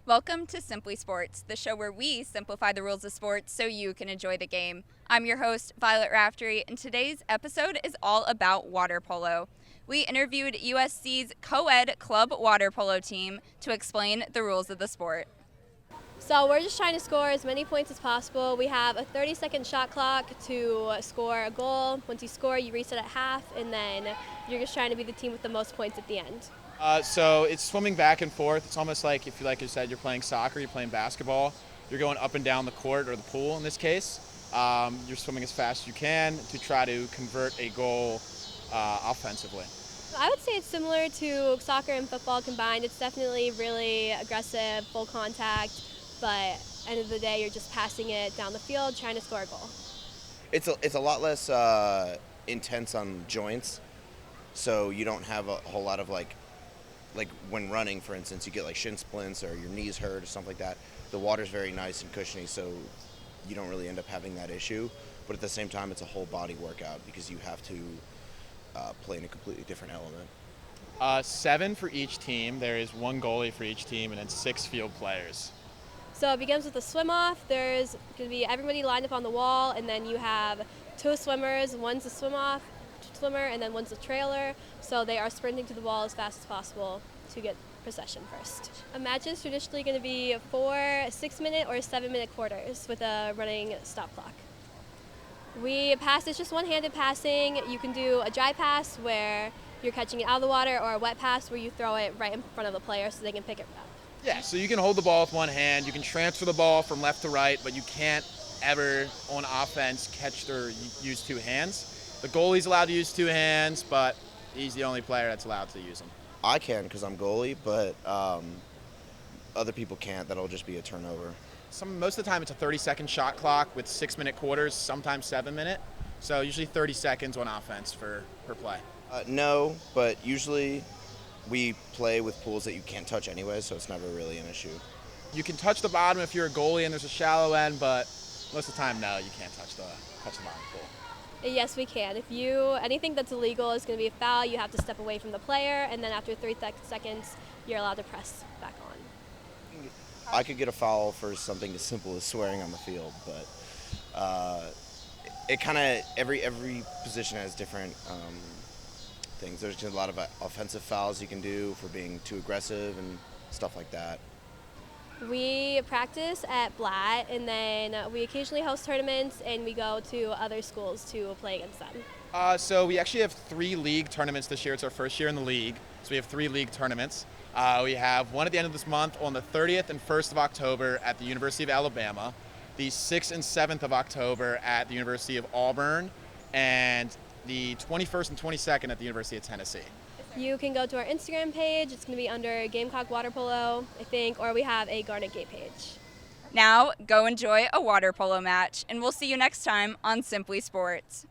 Welcome to Simply Sports, the show where we simplify the rules of sports so you can enjoy the game. I'm your host, Violet Raftery, and today's episode is all about water polo. We interviewed USC's co-ed club water polo team to explain the rules of the sport. So we're just trying to score as many points as possible. We have a 30-second shot clock to score a goal. Once you score, you reset at half, and then you're just trying to be the team with the most points at the end. So it's swimming back and forth. It's almost like if, like you said, you're playing soccer, you're playing basketball. You're going up and down the court, or the pool in this case. You're swimming as fast as you can to try to convert a goal offensively. I would say it's similar to soccer and football combined. It's definitely really aggressive, full contact, but end of the day, you're just passing it down the field, trying to score a goal. It's a lot less intense on joints, so you don't have a whole lot of like when running, for instance, you get like shin splints or your knees hurt or something like that. The water's very nice and cushiony, so you don't really end up having that issue. But at the same time, it's a whole body workout because you have to play in a completely different element. 7 for each team. There is 1 goalie for each team, and then 6 field players. So it begins with a swim off. There's going to be everybody lined up on the wall, and then you have 2 swimmers. One's a swim off swimmer, and then one's a trailer. So they are sprinting to the wall as fast as possible to get possession first. A match is traditionally going to be 4 6-minute or 7-minute quarters with a running stop clock. We pass, it's just one-handed passing. You can do a dry pass where you're catching it out of the water, or a wet pass where you throw it right in front of the player so they can pick it up. Yeah, so you can hold the ball with one hand. You can transfer the ball from left to right, but you can't ever, on offense, catch or use 2 hands. The goalie's allowed to use 2 hands, but he's the only player that's allowed to use them. I can because I'm goalie, but other people can't. That'll just be a turnover. Most of the time it's a 30-second shot clock with 6-minute quarters, sometimes 7-minute. So usually 30 seconds on offense per play. No, but usually we play with pools that you can't touch anyway, so it's never really an issue. You can touch the bottom if you're a goalie and there's a shallow end, but most of the time, no, you can't touch the bottom pool. Yes, we can. Anything that's illegal is going to be a foul. You have to step away from the player, and then after 30 seconds, you're allowed to press back on. I could get a foul for something as simple as swearing on the field, but it kind of every position has different things. There's just a lot of offensive fouls you can do for being too aggressive and stuff like that. We practice at Blatt, and then we occasionally host tournaments, and we go to other schools to play against them. So we actually have 3 league tournaments this year. It's our first year in the league, so we have 3 league tournaments. We have one at the end of this month on the 30th and 1st of October at the University of Alabama, the 6th and 7th of October at the University of Auburn, and the 21st and 22nd at the University of Tennessee. You can go to our Instagram page. It's going to be under Gamecock Water Polo, I think, or we have a Garnet Gate page. Now, go enjoy a water polo match, and we'll see you next time on Simply Sports.